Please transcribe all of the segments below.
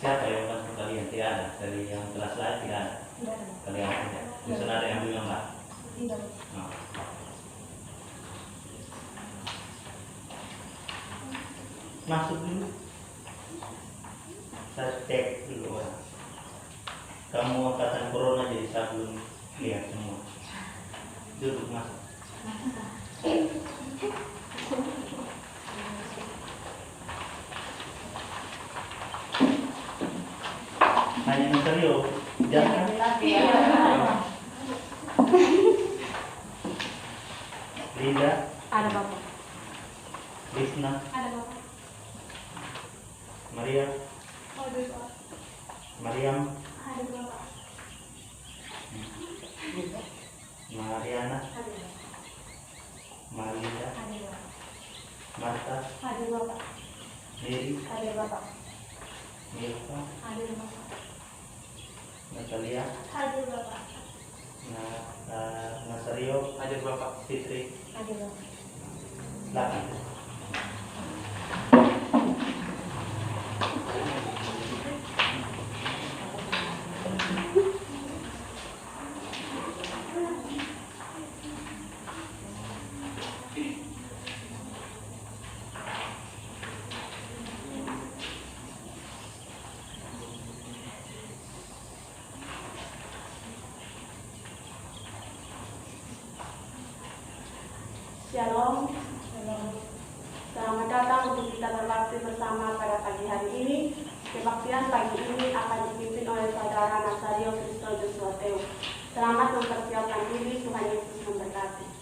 siapa yang bantu kalian? Tidak ada. Dari yang kelas lain tidak ada. Kalian tidak. Di sana ada yang bilang nggak? Tidak. Oh. Masuk dulu. Saya cek dulu. Kamu angkatan corona jadi saya belum lihat semua. Duduk masuk. Hanya serius. Jangan lagi. Linda. Ada Bapak. Lisna. Ada Bapak. Maria. Ada Bapak. Mariam. Ada Bapak. Mariana. Ada Bapak. Malinda. Ada Bapak. Marta. Ada Bapak. Mary. Ada Bapak. Milka. Ada Bapak. Natalia. Ada Bapak. Nasario. Hadir Bapak. Fitri. Ada Bapak. Silakan. Shalom. Selamat datang untuk kita berbakti bersama pada pagi hari ini. Kebaktian pagi ini akan dipimpin oleh Saudara Nasario Kristo Josuateo. Selamat mempersiapkan diri, Tuhan Yesus memberkati.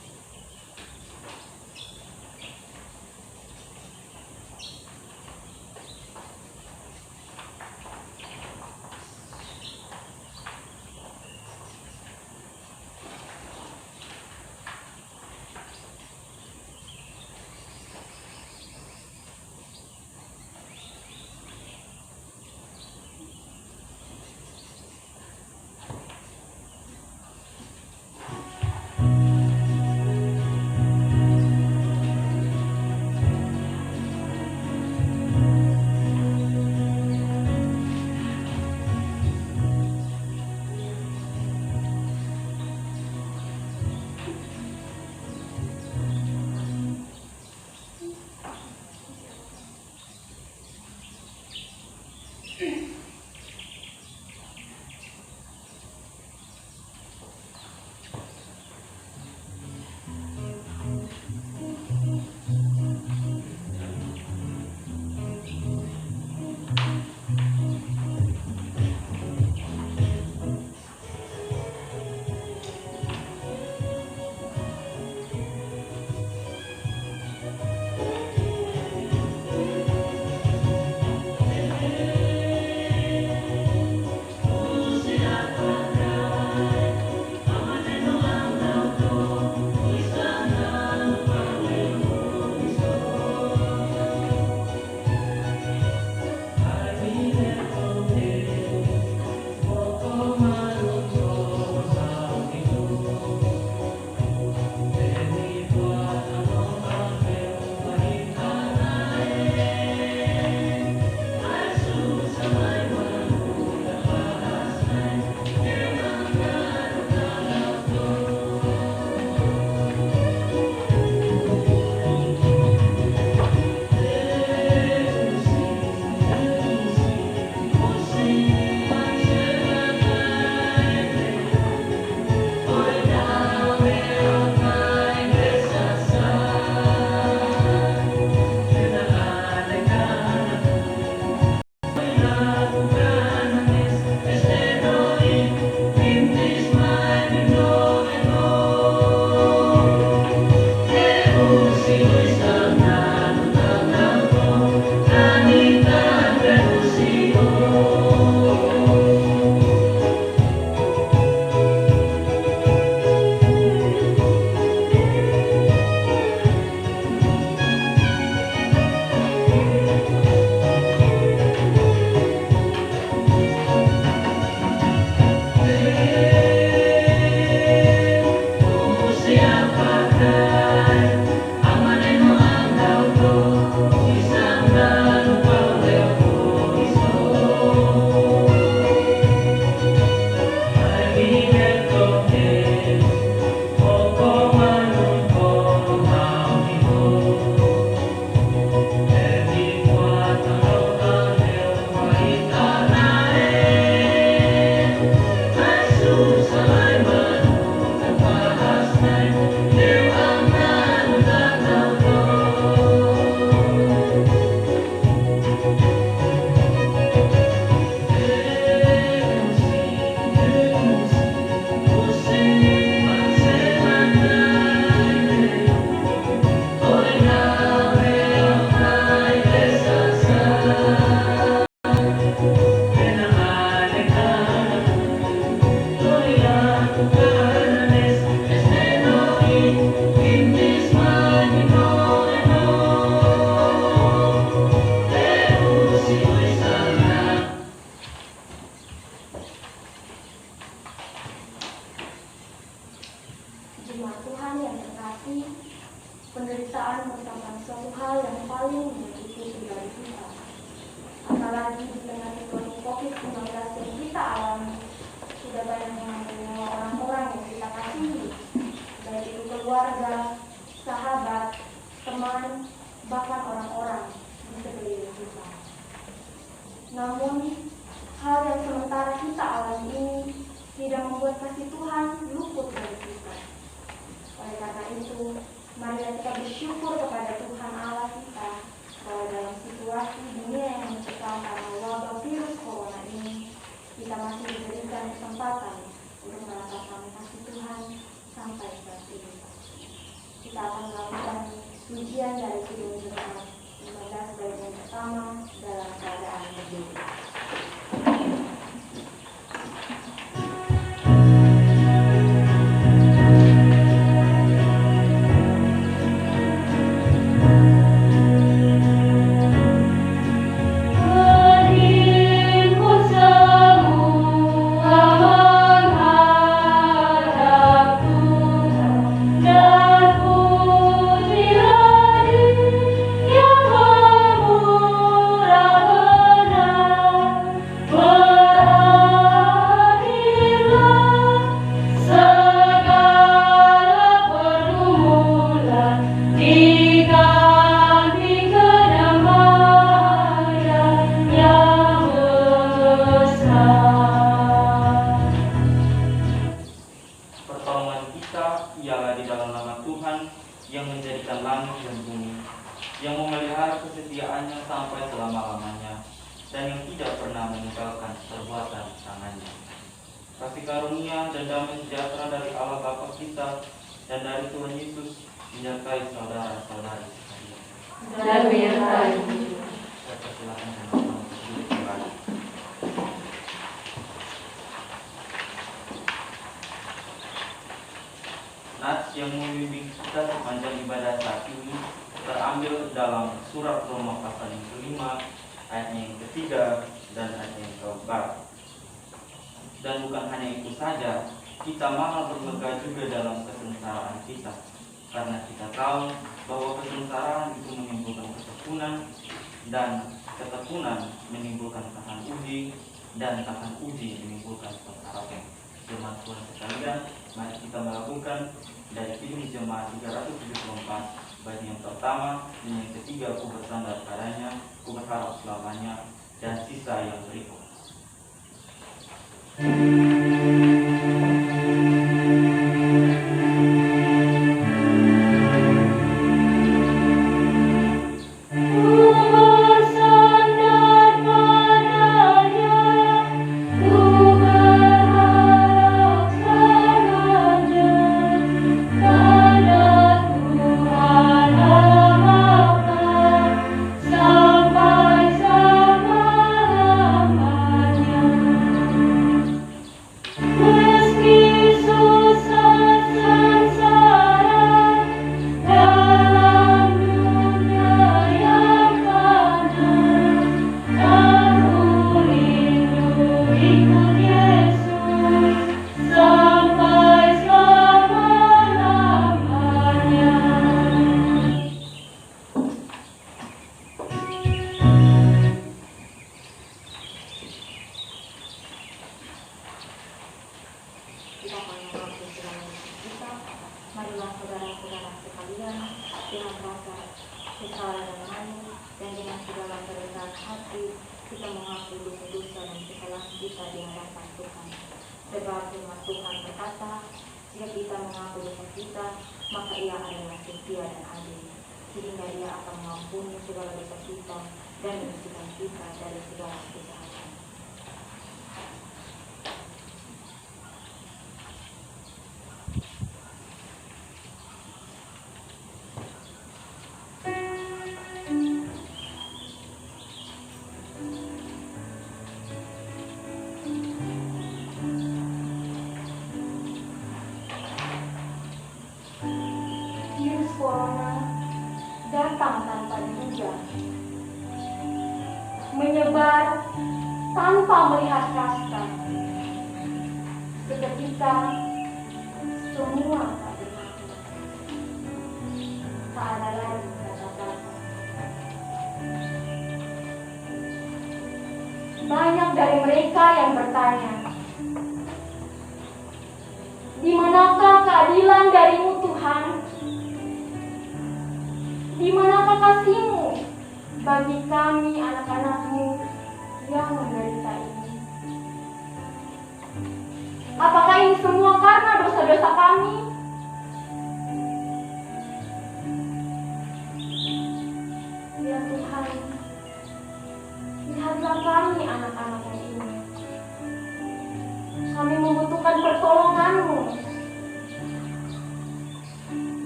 hal yang paling menyakiti dari Tuhan. Apalagi di tengah situasi COVID-19 yang kita alami, sudah banyak mengambil nyawa orang-orang yang kita kasihi, baik itu keluarga, sahabat, teman, bahkan orang-orang di sekeliling kita. Namun, hal yang sementara kita alami ini tidak membuat kasih Tuhan luput dari kita. Oleh karena itu, mari kita bersyukur kepada Tuhan Allah kita bahwa dalam situasi dunia yang mencekam karena wabah virus corona ini, kita masih diberikan kesempatan untuk merasakan kasih Tuhan sampai saat ini. Kita akan melakukan ujian dari Kidung Jemaat 15 bagian pertama dalam keadaan berdiri. Nats yang membimbing kita sepanjang ibadah saat ini terambil dalam surat Roma pasal yang kelima, ayat yang ketiga dan ayat yang keempat. Dan bukan hanya itu saja, kita malah bermegah juga dalam kesengsaraan kita, karena kita tahu bahwa kesengsaraan itu menimbulkan ketekunan, dan ketekunan menimbulkan tahan uji, dan tahan uji menimbulkan pengharapan. Jemaat Tuhan sekalian, mari kita melakukan dari Kidung Jemaat 374 bait yang pertama dan yang ketiga, ku bersandar padanya, ku berharap selamanya, dan sisa yang berikut. Menyebar tanpa melihat kasta. Seketika semua tak bermakna. Tak ada lagi kata-kata. mereka yang bertanya, "Di manakah keadilan dari-Mu Tuhan? Di manakah kasih-Mu bagi kami anak-anak-Mu yang menderita ini? Apakah ini semua karena dosa-dosa kami?" Ya Tuhan, lihatlah kami anak-anak-Mu ini. Kami membutuhkan pertolongan-Mu.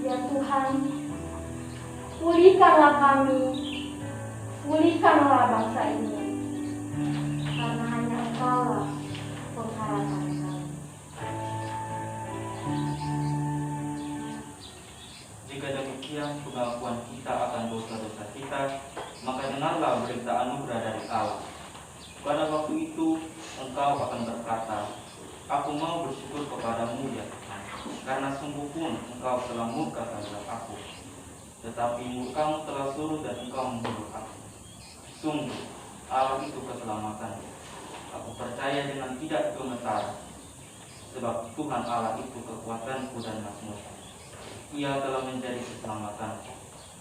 Ya Tuhan, pulihkanlah kami, pulihkanlah bangsa ini, karena hanya Engkau-lah pengharapan kami. Jika demikian pengakuan kita akan dosa-dosa kita, maka dengarlah berita anugerah dari Allah. Pada waktu itu engkau akan berkata, "Aku mau bersyukur kepadamu ya Tuhan, karena sungguh pun engkau telah murka terhadap aku. Tetapi murkamu telah surut dan engkau membunuh aku. Sungguh, Allah itu keselamatanku. Aku percaya dengan tidak gemetar, sebab Tuhan Allah itu kekuatanku dan mazmurku. Ia telah menjadi keselamatanku.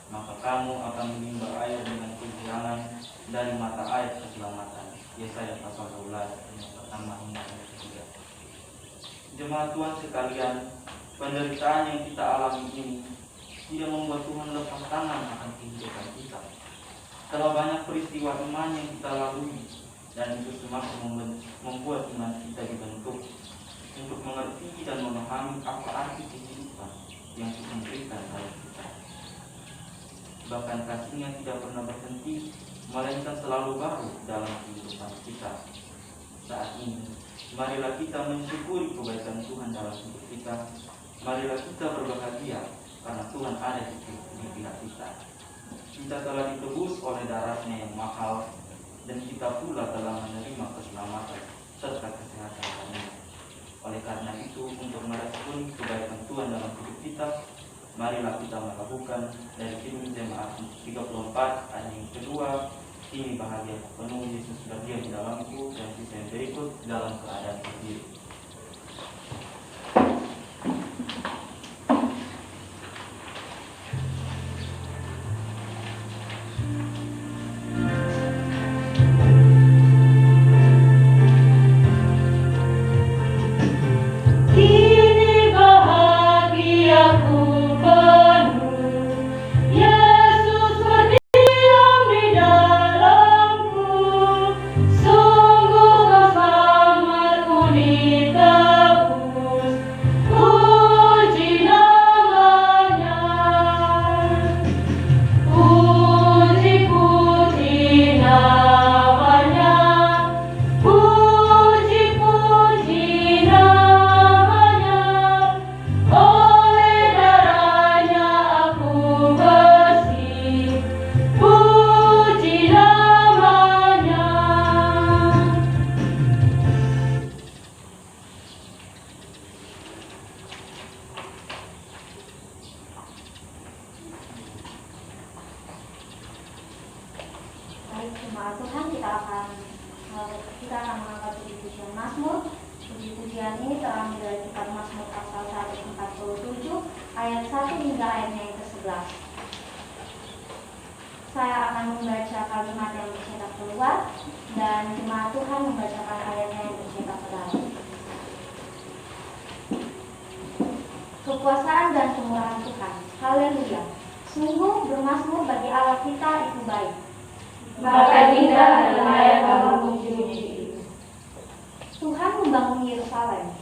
Maka kamu akan menimba air dengan kegirangan dari mata air keselamatan." Yesaya pasal 12 ayat pertama hingga ayat ketiga. Jemaat Tuhan sekalian, penderitaan yang kita alami ini tidak membuat Tuhan lepas tangan akan kehidupan kita. Telah banyak peristiwa iman yang kita lalui, dan itu semakin membuat iman kita dibentuk untuk mengerti dan memahami apa arti kehidupan yang Tuhan berikan pada kita. Bahkan kasih-Nya tidak pernah berhenti, melainkan selalu baru dalam kehidupan kita. Saat ini, marilah kita mensyukuri kebaikan Tuhan dalam hidup kita. Marilah kita berbahagia karena Tuhan ada di pihak kita. Kita telah ditebus oleh darah-Nya yang mahal, dan kita pula telah menerima keselamatan serta kesehatan karunia. Oleh karena itu, untuk meresponi kebaikan Tuhan dalam hidup kita, marilah kita melakukan dari Kidung Jemaat 34 ayat yang kedua, "Ini bahagia penuh Yesus berdiam di dalamku, dan sisa yang berikut dalam keadaan sendiri." Jemaat Tuhan, kita akan mengangkat puji-pujian Mazmur. Puji-pujian ini terambil dari kitab Mazmur pasal 147 ayat 1 hingga ayatnya yang ke-11. Saya akan membaca kalimat yang bercetak keluar, dan jemaat Tuhan membacakan ayatnya yang bercetak ke dalam. Kekuasaan dan kemurahan Tuhan. Haleluya. Sungguh bermazmur bagi Allah kita itu baik. Maka indah dan layak dalam puji-puji. Tuhan membangun Yerusalem.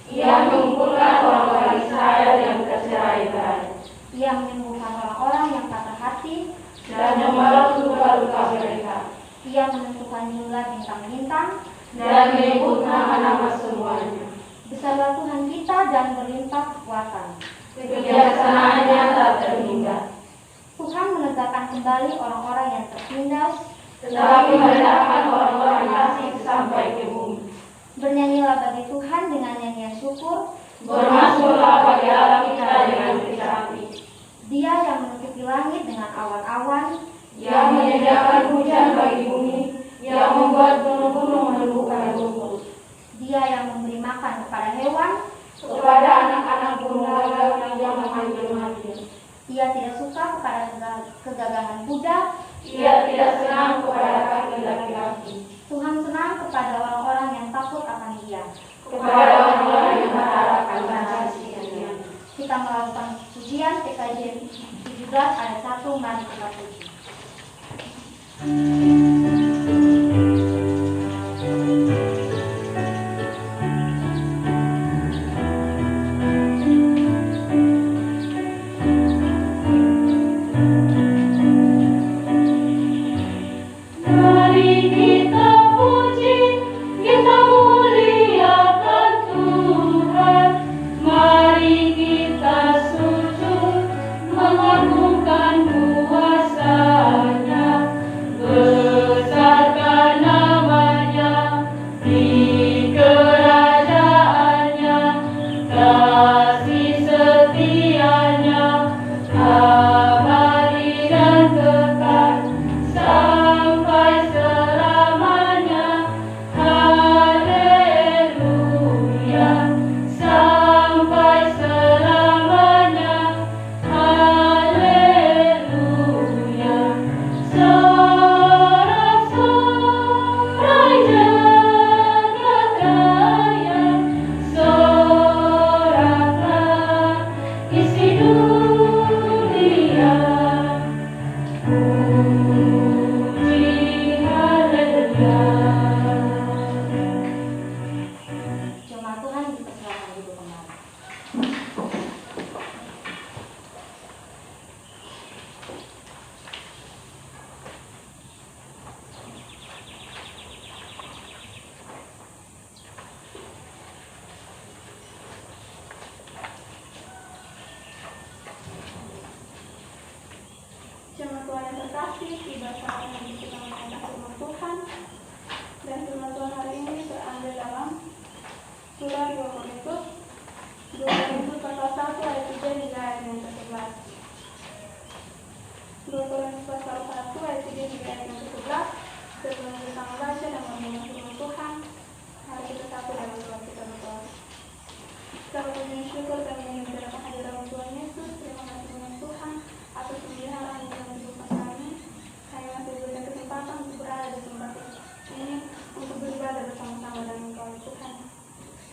Ia mengumpulkan orang-orang Israel yang tercerai-berai. Ia menyembuhkan orang-orang yang patah hati Dan membalas luka-luka mereka. Ia menentukan jumlah bintang-bintang Dan menyebut nama-nama semuanya. Besarlah Tuhan kita dan berlimpah kekuatan. Kebijaksanaannya tak terhingga. Tuhan menegakkan kembali orang-orang yang tertindas, Tetapi merendahkan orang-orang fasik sampai ke bumi. Bernyanyilah bagi Tuhan dengan nyanyian syukur. Bermazmurlah bagi Allah kita dengan kecapi. Dia yang menutupi langit dengan awan-awan, Yang menyediakan hujan bagi bumi, yang membuat gunung-gunung menumbuhkan rumput. Ia tidak suka kepada kegagahan Buddha. Ia tidak senang kepada kaki laki-laki. Tuhan senang kepada orang-orang yang takut akan Dia. Kepada orang-orang yang mengharapkan kasih-Nya. Kita melakukan pujian PKJ 17 ayat 1, mari kita puji. Jemaat Tuhan yang terkasih, tiba saatnya kita mendengarkan firman Tuhan. Dan firman Tuhan hari ini terambil dalam surah 2 Korintus pasal 1 ayat 3 hingga ayat yang ke-11. 2 Korintus pasal 1 ayat 3 hingga ayat yang ke-11. Sebelum kita membaca dan mendengar firman Tuhan, mari kita satu dalam doa kita berdoa. Segala puji dan syukur kami mengucapkan kehadiran Tuhan Yesus. Terima kasih banyak Tuhan atas pemeliharaan dalam kehidupan kami. Kami masih diberikan kesempatan untuk berada di tempat ini untuk beribadah bersama-sama dengan Engkau Tuhan.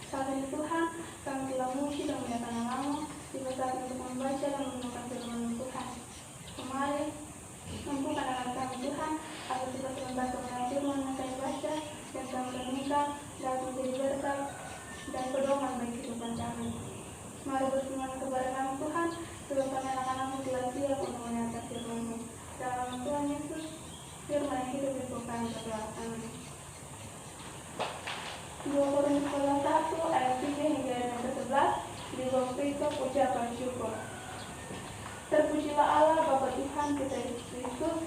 Saat ini Tuhan, kami telah muji dan menyatakan namamu. Tiba saat untuk membaca dan menemukan firman Tuhan. Kemari, mampukan anak kami Tuhan, agar kita membaca mengenai firman yang kami baca dan kami renungkan dapat menjadi berkat dan pedoman bagi kehidupan kami. Mari bersemangat kepada kami Tuhan, sebab kami anak-anakmu telah siap untuk mendengarkan firman-Mu. Dalam Tuhan Yesus, firman yang hidup di kami berdoa. Amin. 2 Korintus pasal 1 ayat 3 hingga ayat yang ke-11 di bawah perikop ucapan syukur. Terpujilah Allah Bapa Tuhan kita Yesus Kristus,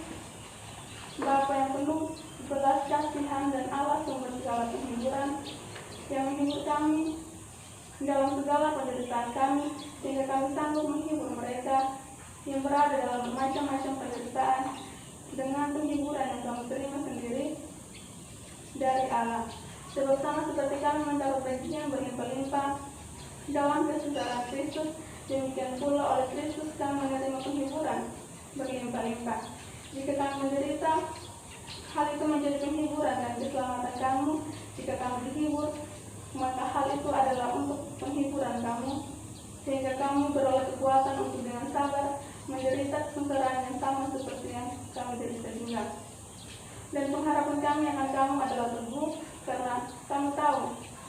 Bapa yang penuh belas kasihan dan Allah sumber segala penghiburan, yang menghibur kami dalam segala penderitaan kami, sehingga kami sanggup menghibur mereka yang berada dalam macam-macam penderitaan dengan penghiburan yang kami terima sendiri dari Allah. Sebab sama seperti kami mendapat bagian berlimpah-limpah dalam kesusahan Kristus, demikian pula oleh Kristus kami menerima penghiburan berlimpah-limpah. Jika kami menderita, hal itu menjadi penghiburan dan keselamatan kamu. Jika kami dihibur, maka hal itu adalah untuk penghiburan kamu, sehingga kamu beroleh kekuatan untuk dengan sabar menderita kesusahan yang sama seperti yang kami derita juga. Dan pengharapan kami akan kamu adalah teguh, karena kamu tahu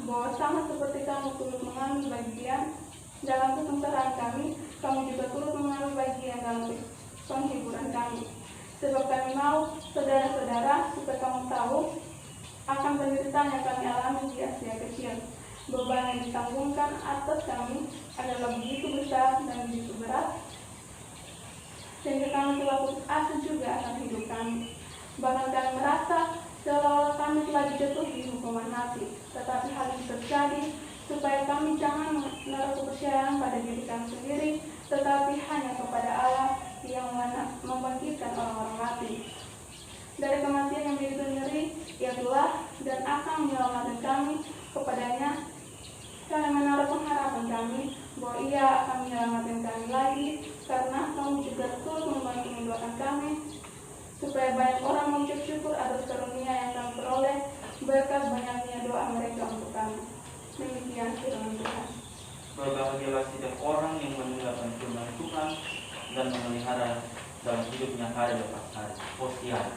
bahwa sama seperti kamu turut mengambil bagian dalam kesengsaraan kami juga turut mengambil bagian dalam penghiburan kami. Sebab kami mau, saudara-saudara, supaya kamu tahu akan penderitaan yang kami alami di Asia kecil. Beban yang ditanggungkan atas kami adalah begitu besar dan begitu berat, sehingga kami telah putus asa juga akan hidup kami. Bahkan kami merasa seolah-olah kami telah dijatuhi hukuman mati. Tetapi hal itu terjadi supaya kami jangan menaruh kepercayaan pada diri kami sendiri, tetapi hanya kepada Allah yang membangkitkan orang-orang mati. Dari kematian yang begitu ngeri, Ia telah dan akan menyelamatkan kami. Kepadanya kami menaruh pengharapan kami bahwa Ia akan menyelamatkan kami lagi, karena kamu supaya banyak orang mengucap syukur atas karunia yang kami peroleh berkat banyaknya doa mereka untuk kami. Demikian firman Tuhan. Berbahagialah setiap orang yang mendengarkan firman Tuhan dan memelihara dalam hidupnya hari lepas hari. Hosiana.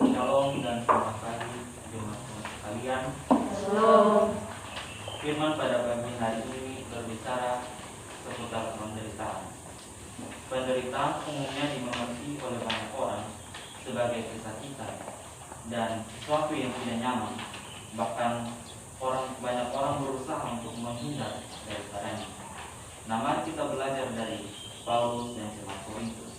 Shalom dan selamat pagi jemaat sekalian. Firman pada pagi hari ini berbicara seputar penderitaan. Penderitaan umumnya dimengerti oleh banyak orang sebagai kesakitan dan sesuatu yang tidak nyaman. Bahkan banyak orang berusaha untuk menghindar daripadanya. Nah, mari kita belajar dari Paulus dan jemaat Korintus.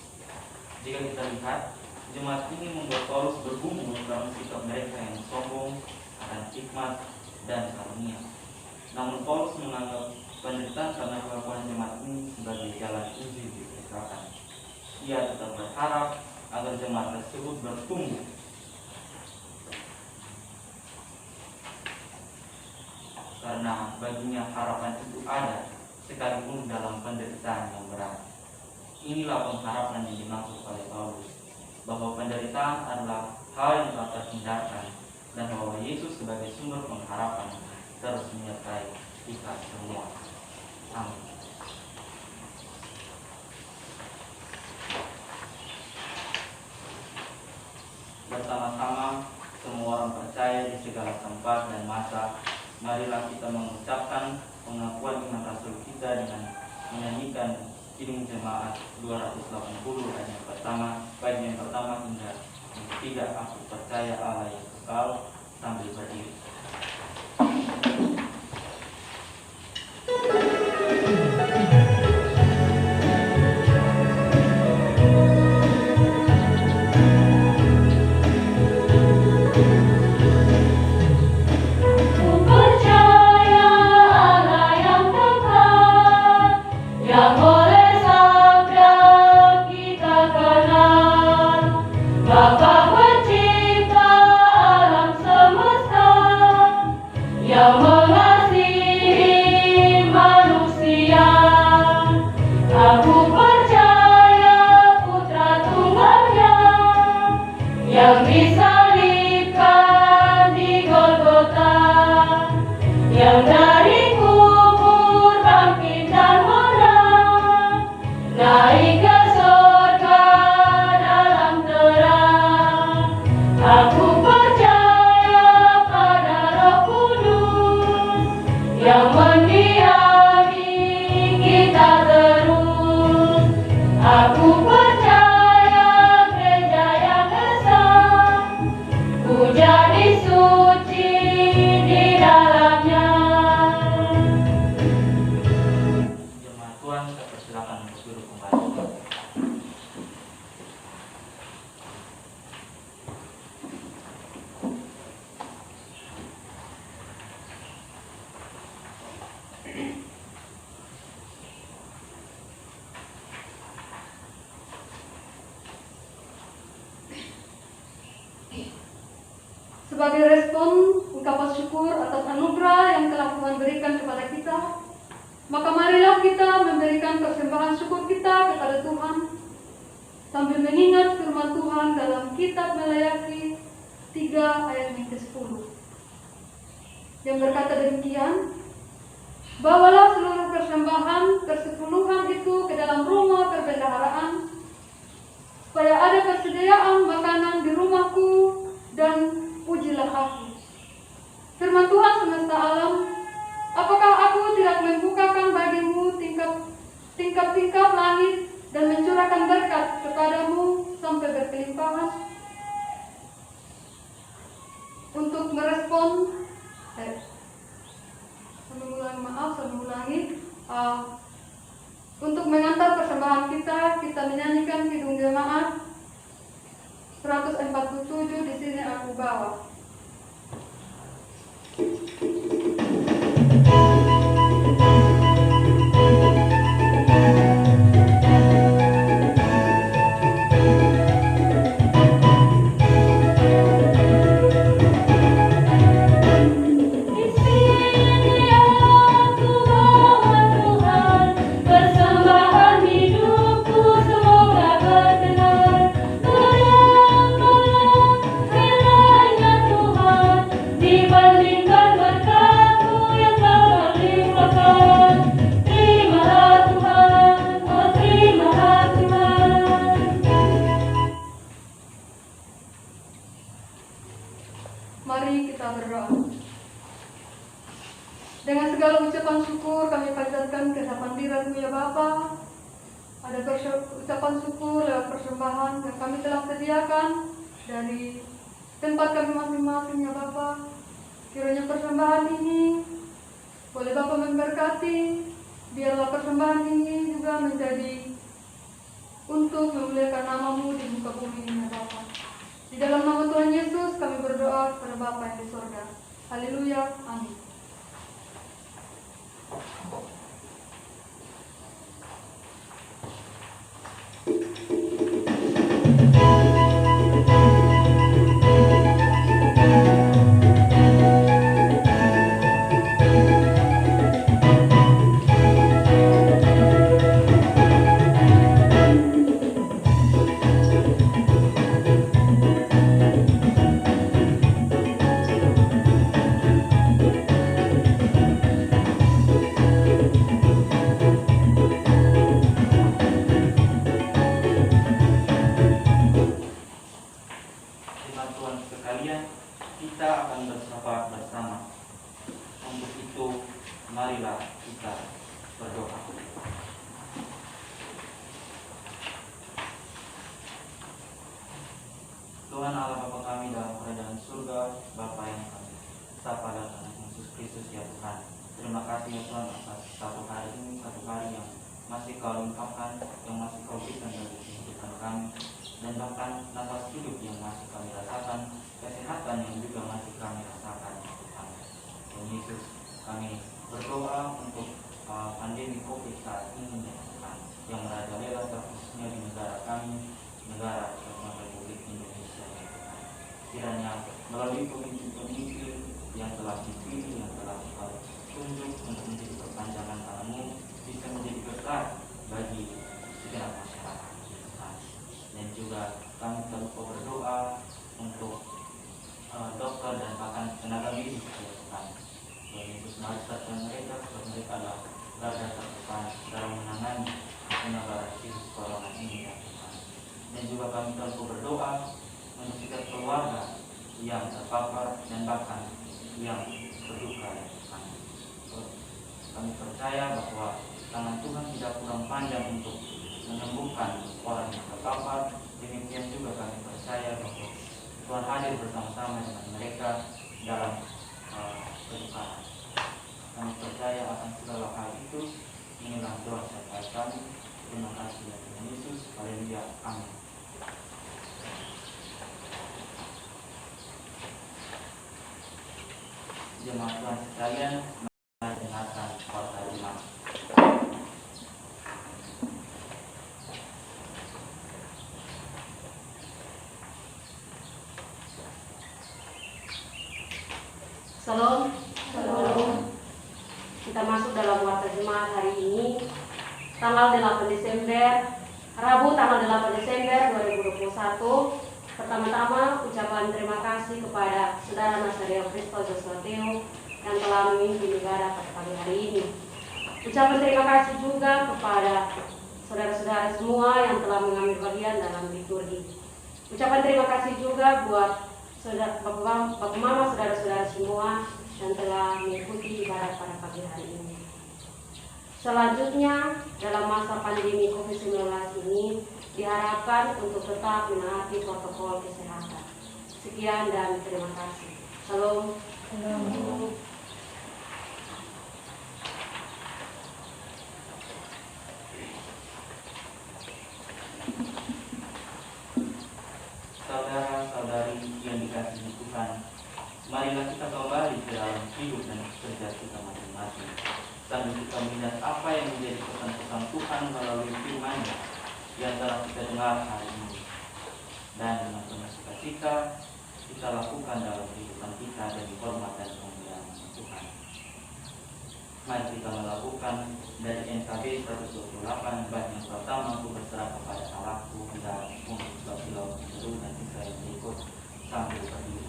Jika kita lihat, jemaat ini membuat Paulus bergumul dalam sikap mereka yang sombong akan hikmat dan karunia. Namun Paulus menganggap penderitaan karena kelakuan jemaat ini sebagai jalan Injil diberitakan. Ia tetap berharap agar jemaat tersebut bertumbuh. Karena baginya harapan itu ada sekalipun dalam penderitaan yang berat. Inilah pengharapan yang dimaksud oleh Paulus, bahwa penderitaan adalah hal yang tak terhindarkan dan bahwa Yesus sebagai sumber pengharapan terus menyertai kita semua. Amin. Bersama-sama semua orang percaya di segala tempat dan masa, marilah kita mengucapkan pengakuan iman rasul kita dengan menyanyikan Kidung Jemaat 280 ayat yang pertama, bagian pertama hingga yang ketiga. Aku percaya Allah yang kekal, sambil berdiri. Sebagai respon ungkapan syukur atas anugerah yang telah Tuhan berikan kepada kita, maka marilah kita memberikan persembahan syukur kita kepada Tuhan sambil mengingat firman Tuhan dalam kitab Maleakhi 3 ayat yang ke-10 yang berkata demikian, bawalah seluruh persembahan persepuluhan itu ke dalam rumah perbendaharaan, supaya ada persediaan makanan di rumahku, dan pujilah aku. Firman Tuhan semesta alam, apakah aku tidak membukakan bagimu tingkap-tingkap langit dan mencurahkan berkat kepadamu sampai berkelimpahan? Untuk merespon, untuk mengantar persembahan kita kehadirat-Mu ya Bapa. Ada ucapan syukur lewat persembahan yang kami telah sediakan dari tempat kami masing-masing ya Bapa. Kiranya persembahan ini boleh Bapa memberkati, biarlah persembahan ini juga menjadi untuk memuliakan nama-Mu di muka bumi ini ya Bapa. Di dalam nama Tuhan Yesus kami berdoa kepada Bapa yang di sorga. Haleluya, amin. Tuhan sekalian, kita akan bersyafaat bersama. Untuk itu, marilah kita berdoa. Tuhan Allah Bapa kami dalam kerajaan surga, Bapa yang kami sapa dalam nama Yesus Kristus ya Tuhan. Terima kasih ya Tuhan atas satu hari ini, satu hari yang masih Kau limpahkan, yang masih Kau berikan dari kehidupan kami, dan bahkan nafas hidup yang masih kami rasakan, kesehatan yang juga masih kami rasakan ya Tuhan. Tuhan Yesus, kami berdoa untuk pandemi COVID saat ini ya Tuhan, yang merajalela khususnya di negara kami, negara Kesatuan Republik Indonesia ya Tuhan. Kiranya melalui pemimpin-pemimpin yang telah dipilih, yang telah Kau tunjuk untuk menjadi perpanjangan tangan-Mu, bisa menjadi berkat bagi segenap masyarakat ya Tuhan. Dan juga kami terus berdoa untuk dokter dan bahkan tenaga medis ya Tuhan. Tuhan Yesus menyertai mereka sebab mereka adalah garda terdepan dalam menangani penyebaran virus corona ini ya Tuhan. Dan juga kami terus berdoa untuk setiap keluarga yang terpapar dan bahkan yang berduka ya Tuhan. Kami percaya bahwa tangan Tuhan tidak kurang panjang untuk menyembuhkan orang yang terpapar. Demikian juga kami percaya bahwa Tuhan hadir bersama-sama dengan mereka dalam kedukaan. Kami percaya akan segala hal itu. Inilah doa serta kami. Terima kasih ya Tuhan Yesus. Haleluya. Amin. Jemaat Tuhan sekalian, mari dengarkan khotbah iman. Shalom. Shalom. Kita masuk dalam warta jemaat hari ini, tanggal 8 Desember, Rabu tanggal 8 Desember 2021. Pertama-tama ucapan terima kasih kepada Saudara Nasario Kristo Joshua Teo yang telah memimpin negara pada pagi hari ini. Ucapan terima kasih juga kepada saudara-saudara semua yang telah mengambil bagian dalam liturgi. Ucapan terima kasih juga buat Bapak Mama, saudara-saudara semua yang telah mengikuti ibadat pada pagi hari ini. Selanjutnya, dalam masa pandemi COVID-19 ini, diharapkan untuk tetap menaati protokol kesehatan. Sekian dan terima kasih. Salam. Saudara-saudari yang dikasihi Tuhan, marilah kita kembali ke dalam hidup dan kerja kita masing-masing, sambil kita melihat apa yang menjadi pesan-pesan Tuhan melalui firman-Nya yang telah kita dengar hari ini. Dan dengan penuh sukacita kita lakukan dalam kehidupan kita demi hormat dan kemuliaan Tuhan. Mari kita melakukan dari NKB 128 bait yang pertama, Ku berserah kepada Allahku, hingga untuk sebab silau seru dan kisah yang berikut sambil berdiri.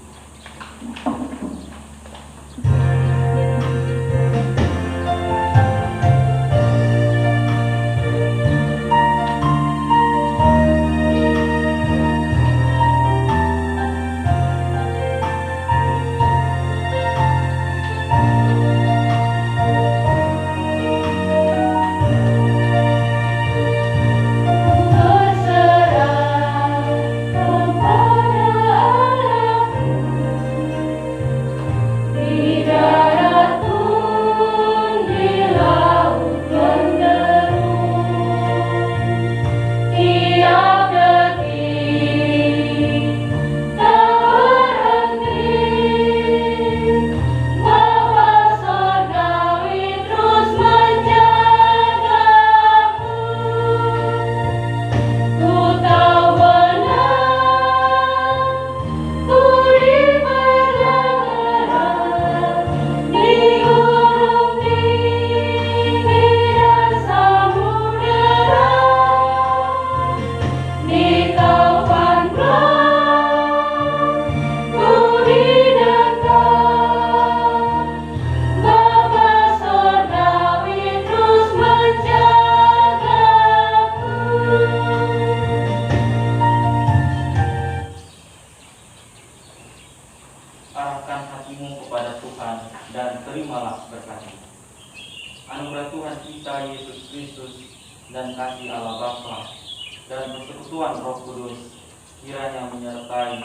dan persekutuan Roh Kudus kiranya menyertai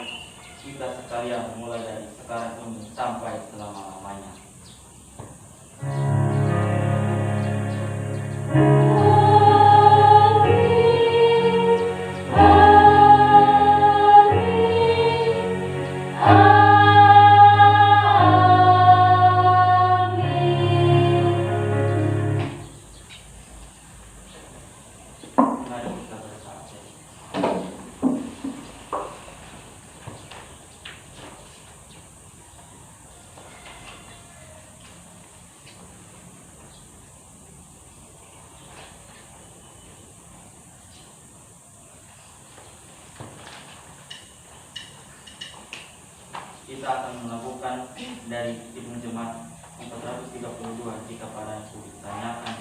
kita sekalian mulai dari sekarang ini sampai selama-lamanya. Mari kita bersatu. Kita akan melakukan dari Himne Jemaat 432 jika padaku ditanyakan,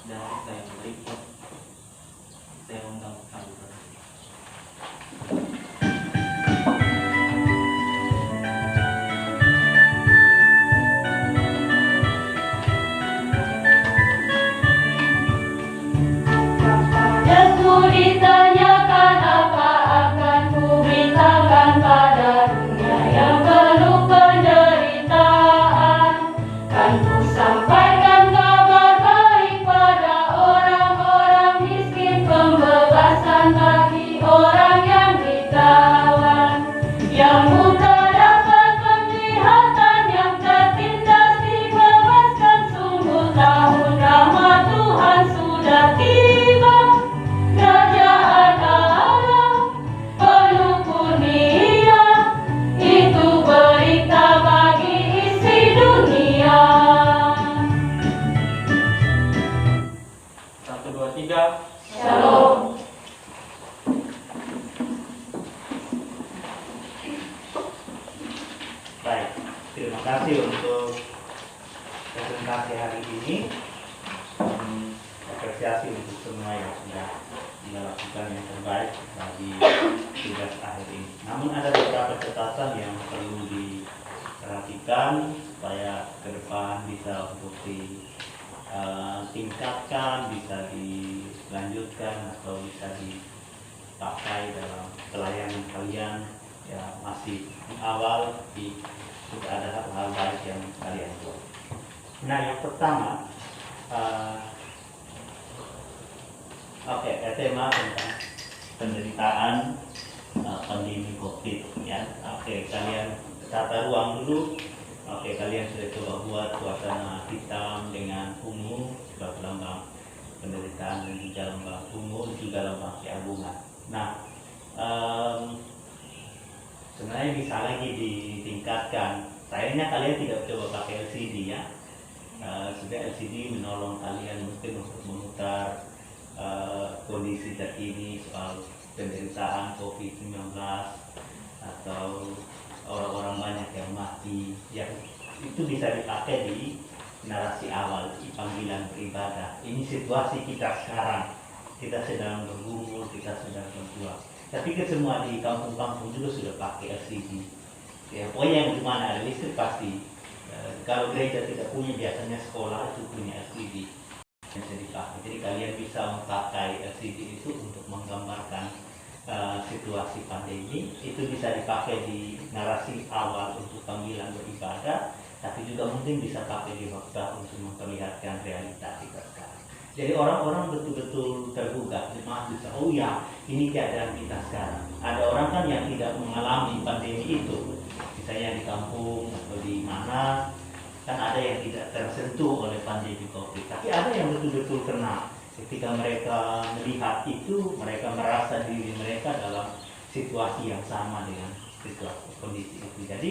dan sisa yang berikut saya undang sambil berdiri. Padaku ditanyakan apa akan kuberitakan pada dunia yang penuh penderitaan. Kan ku sampaikan kabar baik pada orang-orang miskin, pembebasan bagi orang yang ditawan, yang buta dapat penglihatan, yang tertindas dibebaskan. Sungguh tahun rahmat Tuhan sudah tiba. Kerajaan Allah penuh kurnia, itu berita bagi isi dunia. 1, 2, 3. Shalom. Baik, terima kasih untuk presentasi hari ini. Apresiasi untuk semua yang sudah melakukan yang terbaik bagi tugas akhir ini. Namun ada beberapa catatan yang perlu diperhatikan supaya ke depan bisa untuk ditingkatkan, bisa dilanjutkan atau bisa dipakai dalam pelayanan kalian. Ya, masih awal, tapi sudah ada hal-hal baik yang kalian buat. Nah, yang pertama, tema tentang penderitaan pandemi COVID, ya. Kalian tata ruang dulu. Kalian sudah coba buat suasana hitam dengan ungu sebagai lambang penderitaan, dan juga lambang ungu juga lambang keagungan. Nah, sebenarnya bisa lagi ditingkatkan. Sayangnya kalian tidak coba pakai LCD, ya. Sudah LCD menolong kalian mungkin untuk memutar kondisi terkini soal penderitaan COVID-19 atau orang-orang banyak yang mati, yang itu bisa dipakai di narasi awal di panggilan beribadah. Ini situasi kita sekarang, kita sedang bergumul, kita sedang berjuang. Tapi semua di kampung-kampung juga sudah pakai LCD. Ya, pokoknya yang cuma ada listrik pasti. Kalau gereja tidak punya, biasanya sekolah itu punya LCD yang bisa dipakai. Jadi kalian bisa memakai LCD itu untuk menggambarkan situasi pandemi. Itu bisa dipakai di narasi awal untuk panggilan beribadah, tapi juga mungkin bisa pakai di khotbah untuk memperlihatkan realitas kita sekarang. Jadi orang-orang betul-betul tergugah, jemaat bisa, oh ya, ini keadaan kita sekarang. Ada orang kan yang tidak mengalami pandemi itu, misalnya di kampung atau di mana, kan ada yang tidak tersentuh oleh pandemi COVID. Tapi ada yang betul-betul kena. Ketika mereka melihat itu, mereka merasa diri mereka dalam situasi yang sama dengan situasi kondisi itu. Jadi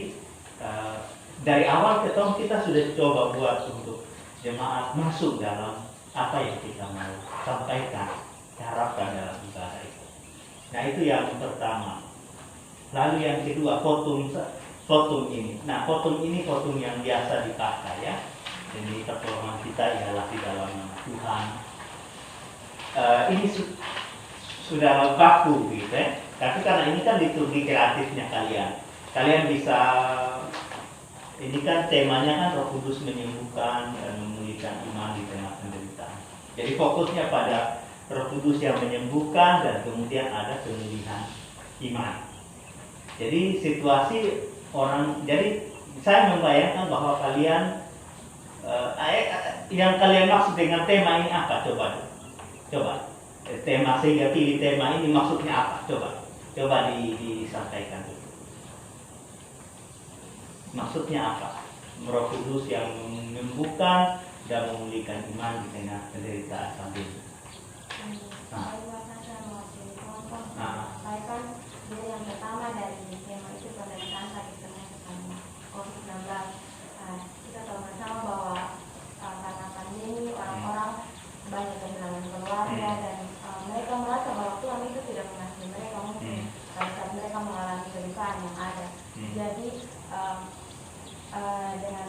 dari awal kita sudah coba buat untuk jemaat masuk dalam apa yang kita mau sampaikan, harapkan dalam ibadah itu. Nah, itu yang pertama. Lalu yang kedua, fotum ini. Nah, fotum ini fotum yang biasa dipakai, ya. Jadi pertolongan kita ialah di dalam nama Tuhan. Ini sudah baku gitu, ya. Tapi karena ini kan liturgi kreatifnya kalian bisa, ini kan temanya kan Roh Kudus menyembuhkan dan memulihkan iman di tengah penderitaan. Jadi fokusnya pada Roh Kudus yang menyembuhkan, dan kemudian ada pemulihan iman. Jadi situasi orang, jadi saya membayangkan bahwa kalian yang kalian maksud dengan tema ini apa? Coba tema, sehingga pilih tema ini maksudnya apa? Coba disampaikan. Maksudnya apa? Roh Kudus yang menyembuhkan dan memulihkan iman di tengah penderitaan pandemi. Saya kan dia yang pertama dari tema itu penderitaan sakit penyakit COVID-19. Kita tahu bersama bahwa karena pandemi orang-orang banyak kehilangan keluarga dan mereka merasa bahwa Tuhan itu tidak mengasihi mereka mungkin pada saat mereka mengalami kedukaan yang ada. Jadi dengan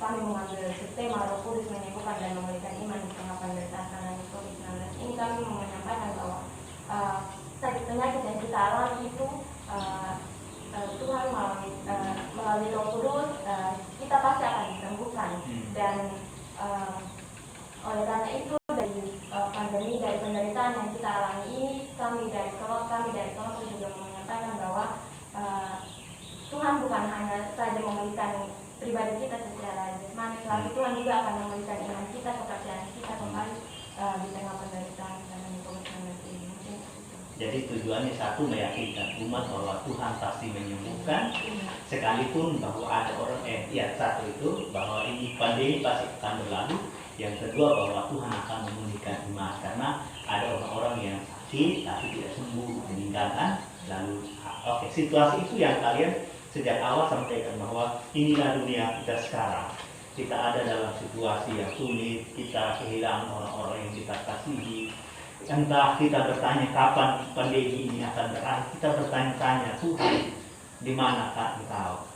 kami mengambil tema Roh Kudus menyembuhkan dan memulihkan iman di tengah penderitaan karena COVID-19 ini, kami mau menyampaikan bahwa sakit penyakit yang kita alami itu Tuhan melalui Roh Kudus kita pasti akan disembuhkan. Dan oleh karena itu dari pandemi, dari penderitaan yang kita alami ini, kami dari kelompok juga menyampaikan bahwa Tuhan bukan hanya saja memulihkan pribadi kita secara jasmani, tetapi Tuhan juga akan memulihkan iman kita, kepercayaan kita kembali di tengah penderitaan karena COVID-19 ini. Jadi tujuannya satu, meyakinkan umat bahwa Tuhan pasti menyembuhkan, sekalipun bahwa ada orang satu itu bahwa ini pandemi pasti akan berlalu. Yang kedua bahwa Tuhan akan memulihkan iman, karena ada orang-orang yang sakit tapi tidak sembuh, meninggalkan. Lalu situasi itu yang kalian sejak awal sampaikan bahwa inilah dunia kita sekarang. Kita ada dalam situasi yang sulit, kita kehilangan orang-orang yang kita kasihi. Entah kita bertanya kapan pandemi ini akan berakhir, kita bertanya-tanya, Tuhan, di manakah Engkau?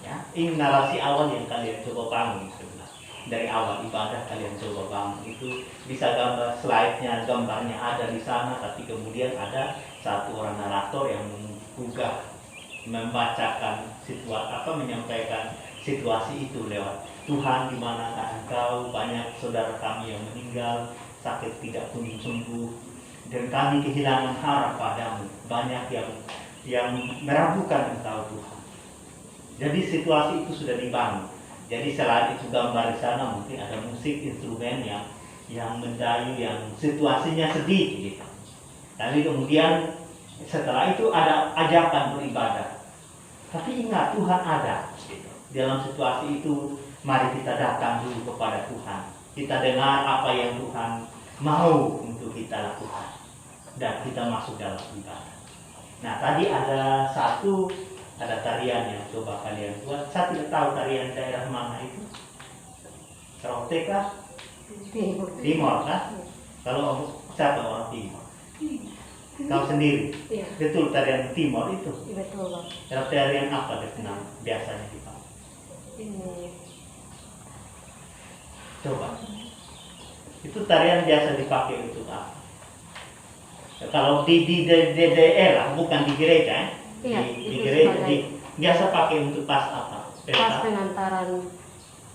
Ya, ini narasi awal yang kalian coba bangun sebenarnya. Dari awal ibadah kalian coba bangun itu, bisa gambar slide-nya, gambarnya ada di sana, tapi kemudian ada satu orang narator yang menggugah, membacakan menyampaikan situasi itu lewat Tuhan, di manakah Engkau? Banyak saudara kami yang meninggal, sakit tidak kunjung sembuh, dan kami kehilangan harap padamu. Banyak yang meragukan Engkau Tuhan. Jadi situasi itu sudah dibangun. Jadi selain itu gambar di sana mungkin ada musik, instrumen yang mendayu, yang situasinya sedih gitu. Tapi kemudian setelah itu ada ajakan beribadah. Tapi ingat, Tuhan ada gitu. Dalam situasi itu mari kita datang dulu kepada Tuhan. Kita dengar apa yang Tuhan mau untuk kita lakukan, dan kita masuk dalam ibadah. Nah, tadi ada tarian yang coba kalian buat. Saya tidak tahu tarian daerah mana itu. Rote kah? Timor kah? Kalau siapa orang Timor? Kau sendiri? Iya. Betul, tarian Timor itu. Betul, Bang. Tarian apa dikenal biasanya dipakai? Ini Coba. Itu tarian biasa dipakai untuk apa? Kalau di daerah, bukan di gereja, Iya, di itu gereja sebagai- biasa pakai untuk pas apa? pas pengantaran.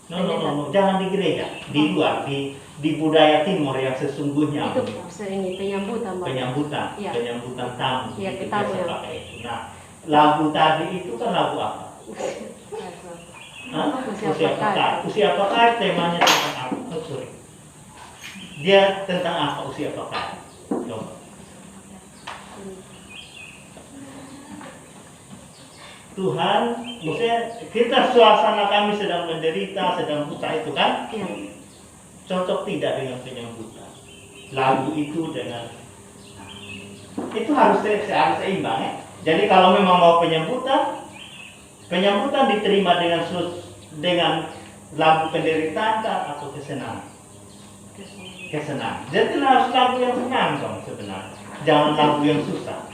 No, jangan di gereja, di luar, di budaya Timor yang sesungguhnya Itu ini penyambutan, Bang. penyambutan, Iya. penyambutan tamu, Iya, itu tamu, biasa ya. pakai itu. Nah, lagu tadi itu kan lagu apa? Hah? Usia Pekar. Usia Pekar temanya tentang apa? Oh, sorry. Dia tentang apa Usia Pekar? Coba. Tuhan, maksudnya kita suasana kami sedang menderita, sedang susah itu kan? Iya. Cocok tidak dengan penyambutan? Lagu itu dengan itu harus seimbang ya. Jadi kalau memang mau penyambutan diterima dengan lagu penderitaan atau kesenangan. Kesenangan. Jadi harus lagu yang senang dong sebenarnya. Jangan lagu yang susah.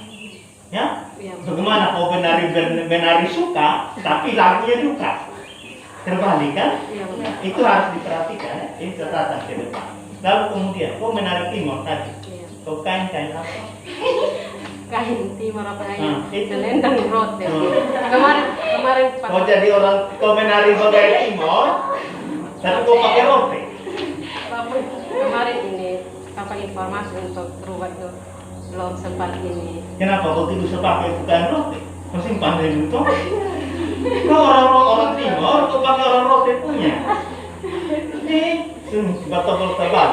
Ya? Iya. Bagaimana kau menari suka, tapi lagunya duka? Terbalik kan? Iya, Bang. Itu harus diperhatikan ya. Ini catatan ke depan. Lalu kemudian kau menari Timor tadi. Iya. Kau kain apa? Kain Timor apa Itu. lagi? Selendang rot ya. Kemarin Kau jadi orang, kau menari sebagai Timor, tapi kau pakai roti. kemarin ini beberapa informasi untuk berubah ke belum sempat ini. Kenapa kau tidak bisa pakai bukan roti? Masih pandai itu? Kau orang timur, kau pakai orang roti punya. Batal tebal.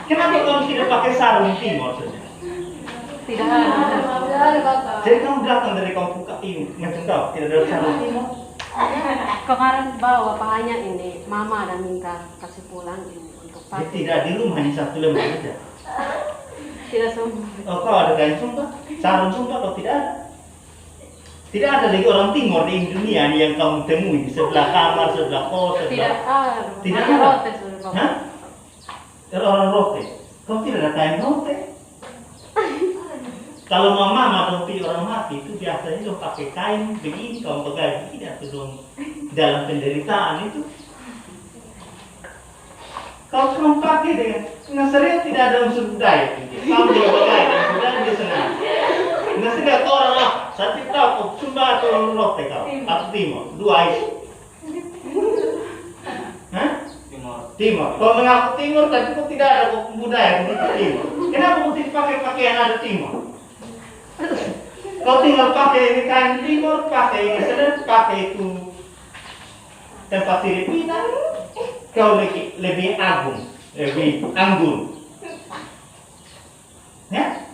Kenapa kau tidak pakai sarung timur saja? Tidak ada Bapak. Jadi kamu datang dari kampung ini, macam kau tidak ada sarung timur? Kemarin bawa hanya ini, Mama dan minta kasih pulang ini untuk Jadi pakai. tidak di rumah hanya satu lembar saja. Tidak semua. Oh, kau ada kain sumpah? Sarung sumpah kau tidak ada? Tidak ada lagi orang timur di dunia yang kamu temui di sebelah kamar, sebelah kos, Tidak sebelah... ada. Tidak Hanya ada? roti sudah Bapak. Hah? Orang rote. Kau tidak ada kain rote? Kalau mama rompi orang mati itu biasanya dong pakai kain begini, kau pakai tidak dong dalam penderitaan itu. Kau cuma pakai dengan Nasrani tidak ada unsur budaya. Kamu juga pakai budaya dia senang. Nasrani kau orang apa? Satu tahu Sumba atau orang rote kau atau timur, dua itu. Hah? Timur. Kau mengaku timur tapi kau tidak ada budaya begitu timur. Kenapa kau tidak pakai pakaian ada timur? Kau tinggal pakai ini kain timur, pakai ini sedang, pakai itu tempat Filipina. Kau lebih agung, lebih anggun. Ya?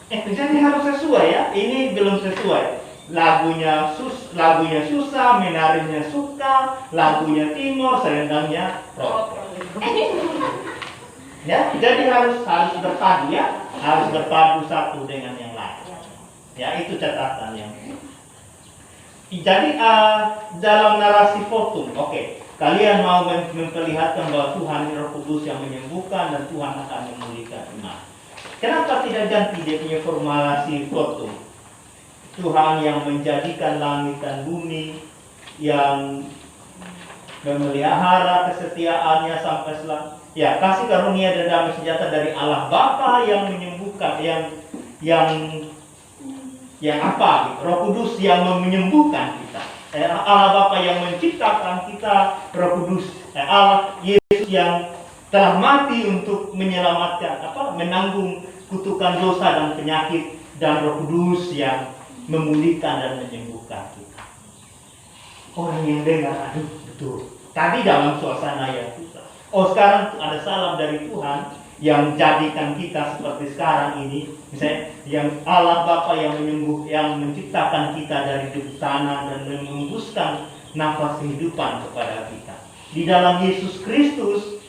Jadi harus sesuai ya. Ini belum sesuai. Lagunya susah, menarinya suka, lagunya timur, selendangnya rock. Ya, jadi harus berpadu ya, harus berpadu satu dengan yang lain. Ya, itu catatan yang. Jadi dalam narasi fotum, oke, kalian mau memperlihatkan bahwa Tuhan Roh Kudus yang menyembuhkan dan Tuhan akan memulihkan iman. Kenapa tidak ganti dia punya formulasi fotum? Tuhan yang menjadikan langit dan bumi, yang memelihara kesetiaannya sampai selang. Ya, kasih karunia dan damai sejahtera dari Allah Bapa yang menyembuhkan, yang apa? Roh Kudus yang menyembuhkan kita. Allah Bapa yang menciptakan kita, Roh Kudus, Allah Yesus yang telah mati untuk menyelamatkan, menanggung kutukan dosa dan penyakit, dan Roh Kudus yang memulihkan dan menyembuhkan kita. Orang yang dengar, aduh betul. Tadi dalam suasana yang susah. Oh, sekarang ada salam dari Tuhan yang jadikan kita seperti sekarang ini, misalnya yang Allah Bapa yang menciptakan kita dari debu tanah dan mengembuskan nafas kehidupan kepada kita. Di dalam Yesus Kristus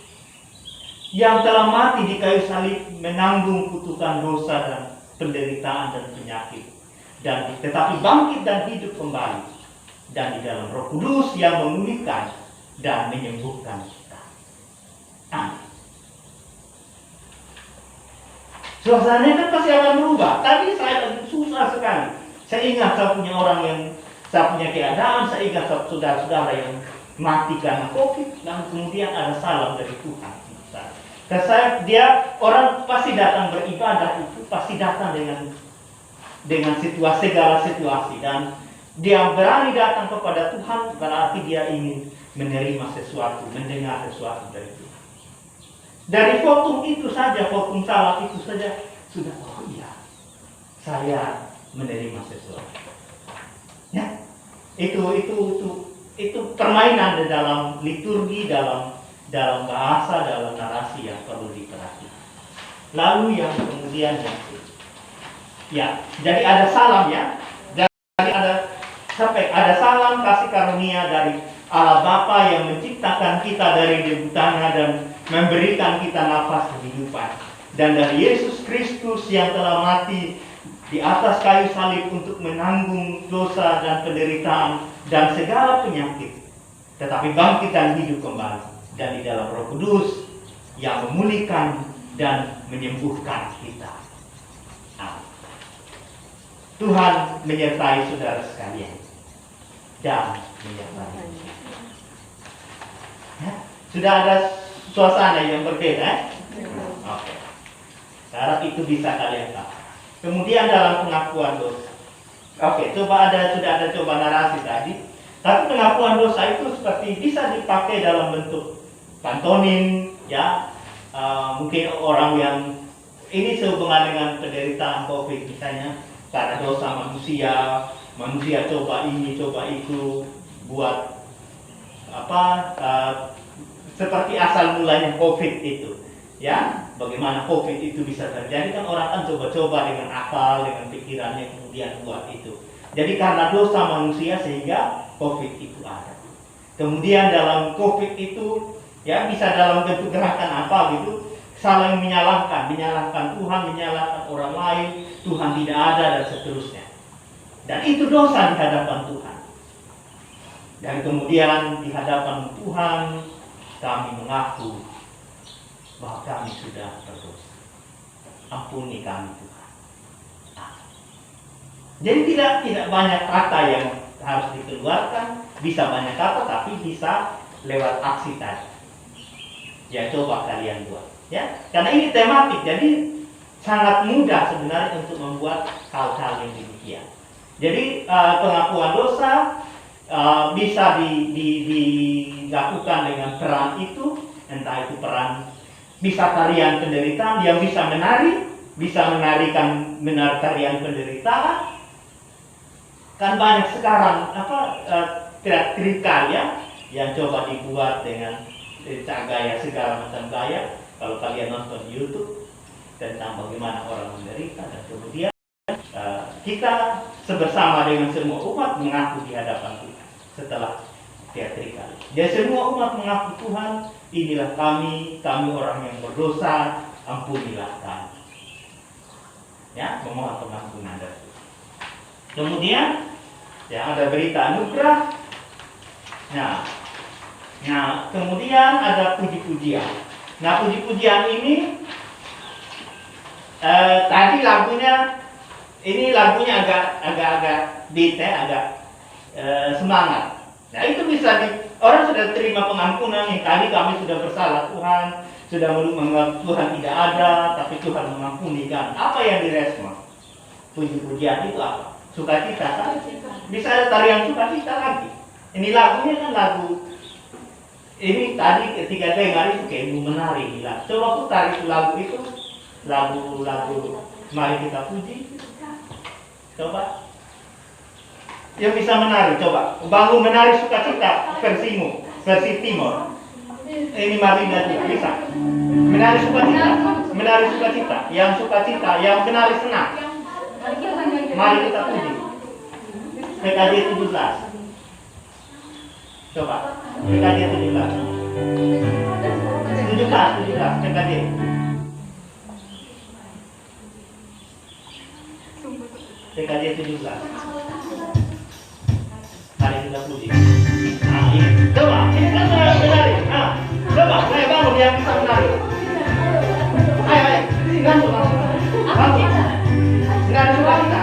yang telah mati di kayu salib menanggung kutukan dosa dan penderitaan dan penyakit, dan tetapi bangkit dan hidup kembali, dan di dalam Roh Kudus yang memulihkan dan menyembuhkan kita. Amin. Suasananya kan pasti akan berubah. Tadi saya susah sekali. Saya ingat saya punya keadaan, saya ingat saudara-saudara yang mati karena COVID, dan kemudian ada salam dari Tuhan. Orang pasti datang beribadah itu pasti datang dengan segala situasi, dan dia berani datang kepada Tuhan berarti dia ingin menerima sesuatu, mendengar sesuatu dari Tuhan. Dari fotum itu saja, fotum salat itu saja sudah, oh iya, saya menerima sesuatu. Ya, itu permainan di dalam liturgi, dalam bahasa, dalam narasi yang perlu diperhatikan. Lalu yang kemudian ya, jadi ada salam ya, jadi ada salam kasih karunia dari Allah Bapa yang menciptakan kita dari debu tanah dan memberikan kita nafas kehidupan, dan dari Yesus Kristus yang telah mati di atas kayu salib untuk menanggung dosa dan penderitaan dan segala penyakit, tetapi bangkit dan hidup kembali, dan di dalam Roh Kudus yang memulihkan dan menyembuhkan kita. Amin. Tuhan menyertai saudara sekalian dan menyertai. Ya, sudah ada suasana yang berbeda. Oke. Harap itu bisa kalian tahu. Kemudian dalam pengakuan dosa. Oke, sudah ada coba narasi tadi. Tapi pengakuan dosa itu seperti bisa dipakai dalam bentuk pantonim, ya. mungkin orang yang ini sehubungan dengan penderitaan COVID misalnya karena dosa manusia coba ini coba itu buat seperti asal mulanya COVID itu, ya bagaimana COVID itu bisa terjadi kan orang kan coba-coba dengan akal dengan pikirannya kemudian buat itu. Jadi karena dosa manusia sehingga COVID itu ada. Kemudian dalam COVID itu ya bisa dalam bentuk gerakan apa gitu, saling menyalahkan Tuhan, menyalahkan orang lain, Tuhan tidak ada dan seterusnya. Dan itu dosa di hadapan Tuhan. Dan kemudian di hadapan Tuhan kami mengaku bahwa kami sudah berdosa. Ampuni kami Tuhan. Jadi tidak banyak kata yang harus dikeluarkan, bisa banyak kata tapi bisa lewat aksi tadi. Ya coba kalian buat, ya. Karena ini tematik, jadi sangat mudah sebenarnya untuk membuat hal-hal yang demikian. Jadi pengakuan dosa bisa dilakukan dengan peran itu, entah itu peran bisa tarian penderitaan yang bisa menarikan tarian penderitaan. Kan banyak sekarang teatrikal ya yang coba dibuat dengan gaya segala macam gaya. Kalau kalian nonton di YouTube tentang bagaimana orang menderita dan kemudian kita bersama dengan semua umat mengaku di hadapan Tuhan setelah teatrikal. Jadi semua umat mengaku Tuhan, inilah kami orang yang berdosa, ampunilah kami. Ya, memohon pengampunan dari Tuhan. Kemudian ya ada berita anugerah. Nah, kemudian ada puji-pujian. Nah, puji-pujian ini tadi lagunya agak beat ya, agak semangat. Nah, itu bisa orang sudah terima pengampunan yang tadi kami sudah bersalah Tuhan, sudah menganggap Tuhan tidak ada, tapi Tuhan mengampuni kan. Apa yang direspon? Puji-pujian itu apa? Sukacita kan? Bisa ada tarian sukacita lagi. Ini lagunya kan lagu. Ini tadi ketika dengar itu kayak menari gila. Coba putar itu lagu mari kita puji. Coba. Yang bisa menari, coba. Bangun menari sukacita versimu, versi timur. Ini Marina juga bisa. Menari sukacita, yang sukacita, yang menari senang. Mari kita puji. PKJ 17. Coba. PKJ 17. 17 PKJ. PKJ 17. Mari kita puji. Nah, ini. Coba, ini kan menari. Nah, coba, ayo bangun yang bisa menari. Ayo. Bangun. Enggak ada sukacita.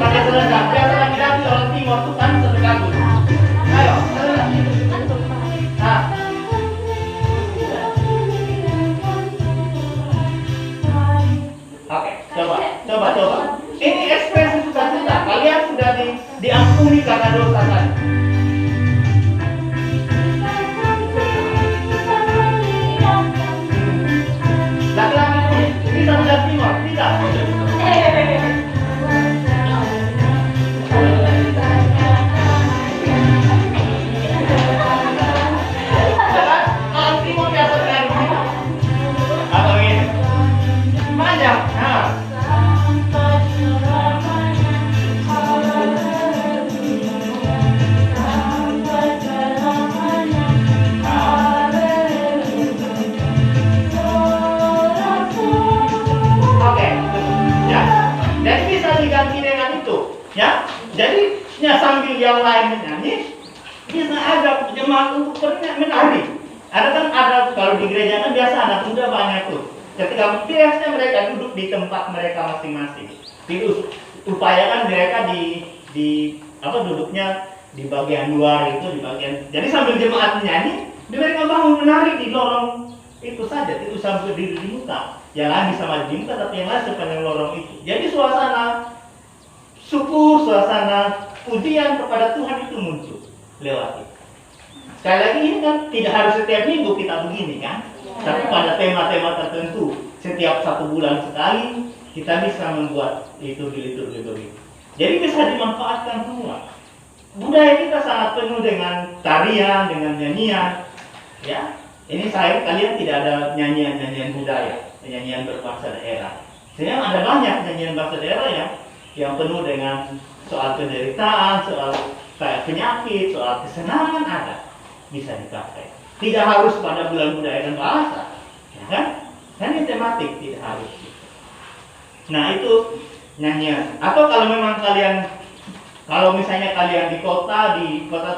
Pakai selendang. Biasa lagi orang timur tuh kan selendang. Ayo, selendang. Nah. Oke, coba. Ini ekspresi sukacita. Kalian sudah diampuni karena dosa tadi. Laki-laki bisa melihat timur, tidak. Orang timur biasa menari timur. Atau ini panjang. Nah. Ya, jadi sambil yang lain menyanyi, bisa ada jemaat untuk menari. Ada kalau di gereja kan biasa anak muda banyak tuh. Ketika biasanya mereka duduk di tempat mereka masing-masing. Upayakan mereka duduknya di bagian luar itu, di bagian. Jadi sambil jemaat menyanyi, mereka bangun menari di lorong itu saja, tidak usah berdiri di muka. Yang lain bisa maju di muka, tapi yang lain sepanjang lorong itu. Jadi suasana syukur, suasana pujian kepada Tuhan itu muncul lewat itu. Sekali lagi ini kan tidak harus setiap minggu kita begini kan? Tapi pada tema-tema tertentu, setiap 1 bulan sekali kita bisa membuat liturgi begitu. Jadi bisa dimanfaatkan semua. Budaya kita sangat penuh dengan tarian, dengan nyanyian. Ya, ini kalian tidak ada nyanyian budaya, nyanyian berbahasa daerah. Sebenarnya ada banyak nyanyian bahasa daerah yang penuh dengan soal penderitaan, soal penyakit, soal kesenangan ada, bisa dipakai. Tidak harus pada bulan budaya dan bahasa, ya kan? Kan ini tematik, tidak harus. Nah itu nyanyian. Atau kalau misalnya kalian di kota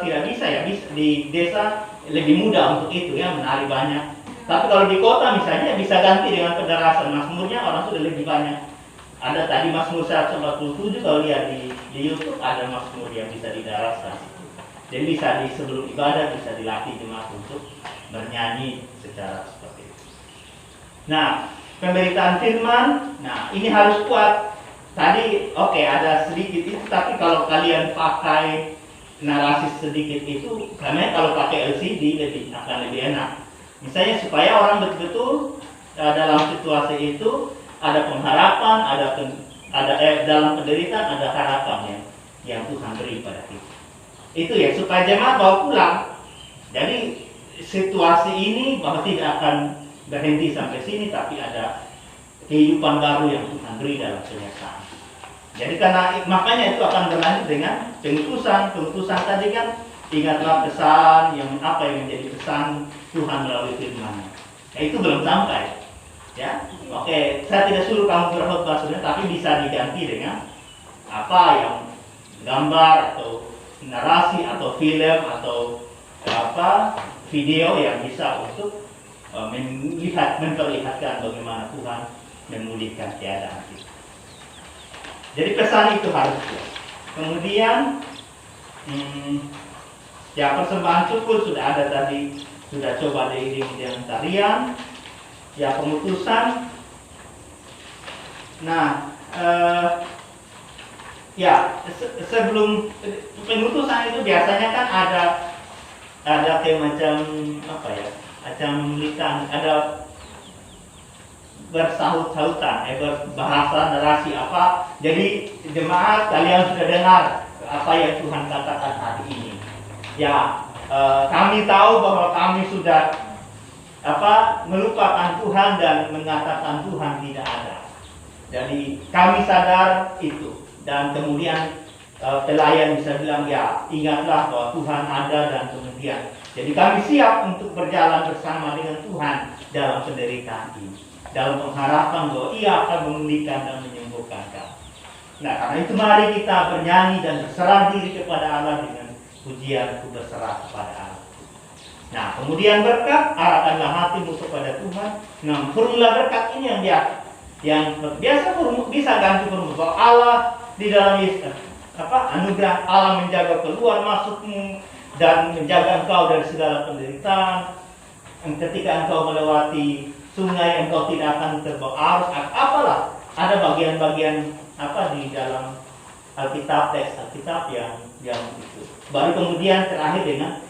tidak bisa ya, di desa lebih mudah untuk itu ya, menari banyak. Tapi kalau di kota misalnya bisa ganti dengan pendarasan mazmurnya, orang sudah lebih banyak. Ada tadi Mazmur 147, kalau lihat di YouTube ada mazmur yang bisa didaraskan. Jadi bisa sebelum ibadah bisa dilatih jemaat untuk bernyanyi secara seperti itu. Nah, pemberitaan firman, nah ini harus kuat. Tadi ada sedikit itu, tapi kalau kalian pakai narasi sedikit itu, karena kalau pakai LCD akan lebih enak. Misalnya supaya orang betul-betul dalam situasi itu ada pengharapan, dalam penderitaan ada harapan yang Tuhan beri pada kita. Itu ya supaya jemaat bawa pulang. Jadi situasi ini bahwa tidak akan berhenti sampai sini, tapi ada kehidupan baru yang Tuhan beri dalam penyertaan. Jadi makanya itu akan berlanjut dengan pengutusan tadi kan, ingatlah pesan yang menjadi pesan Tuhan melalui firman-Nya. Itu belum sampai. Ya, saya tidak suruh kamu berkhotbah sebenarnya, tapi bisa diganti dengan apa yang gambar atau narasi atau film atau video yang bisa untuk memperlihatkan bagaimana Tuhan memulihkan keadaan kita. Jadi pesan itu harus kuat. Kemudian persembahan syukur sudah ada tadi, sudah coba diiringi dengan tarian. Pengutusan. Nah, sebelum pengutusan itu biasanya kan ada kayak macam ada bersahut-sahutan, berbahasa narasi apa. Jadi jemaat kalian sudah dengar apa yang Tuhan katakan hari ini. Kami tahu bahwa kami sudah melupakan Tuhan dan mengatakan Tuhan tidak ada. Jadi kami sadar itu, dan kemudian pelayan bisa bilang ingatlah bahwa Tuhan ada, dan kemudian jadi kami siap untuk berjalan bersama dengan Tuhan dalam penderitaan ini, dalam pengharapan bahwa Ia akan memulihkan dan menyembuhkan kami. Nah, karena itu mari kita bernyanyi dan berserah diri kepada Allah dengan pujian berserah kepada Allah. Nah, kemudian berkat, arahkanlah hatimu kepada Tuhan. Nah, formula berkat ini yang biasa bisa ganti formula bahwa Allah di dalam anugerah Allah menjaga keluar masukmu dan menjaga engkau dari segala penderitaan. Ketika engkau melewati sungai, engkau tidak akan terbawa arus. Apalah, ada bagian-bagian di dalam teks Alkitab yang itu. Baru kemudian terakhir dengan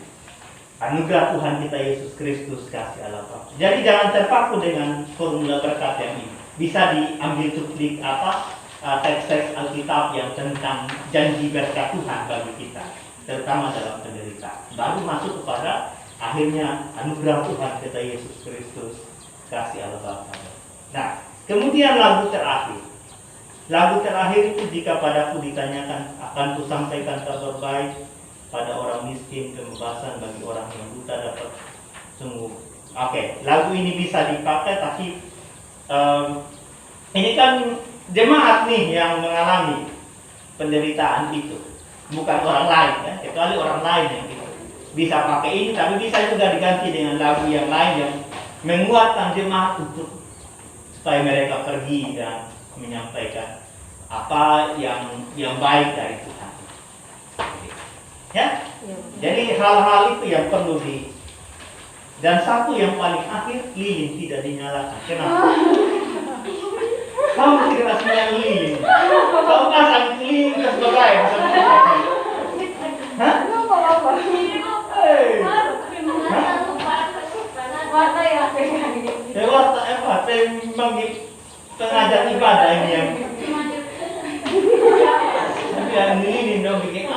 anugerah Tuhan kita Yesus Kristus, kasih Allah Bapa. Jadi jangan terpaku dengan formula berkat yang ini. Bisa diambil di teks-teks Alkitab yang tentang janji berkat Tuhan bagi kita, terutama dalam penderitaan. Baru masuk kepada akhirnya anugerah Tuhan kita Yesus Kristus, kasih Allah Bapa. Nah, kemudian lagu terakhir. Lagu terakhir itu, jika padaku ditanyakan, akan kusampaikan kabar baik pada orang miskin, kebebasan bagi orang yang buta dapat sembuh. Lagu ini bisa dipakai, tapi ini kan jemaat nih yang mengalami penderitaan itu, bukan orang lain ya, kecuali orang lain yang gitu. Bisa pakai ini, tapi bisa juga diganti dengan lagu yang lain yang menguatkan jemaat untuk supaya mereka pergi dan menyampaikan apa yang baik dari Tuhan. Ya, jadi hal-hal itu yang perlu dan satu yang paling akhir, lilin tidak dinyalakan. Kenapa? Kamu tidak semuanya lilin. Kamu pasang lilin ke sebagai Warna yang pegang memang pengajar ibadah ini yang ini dong bikin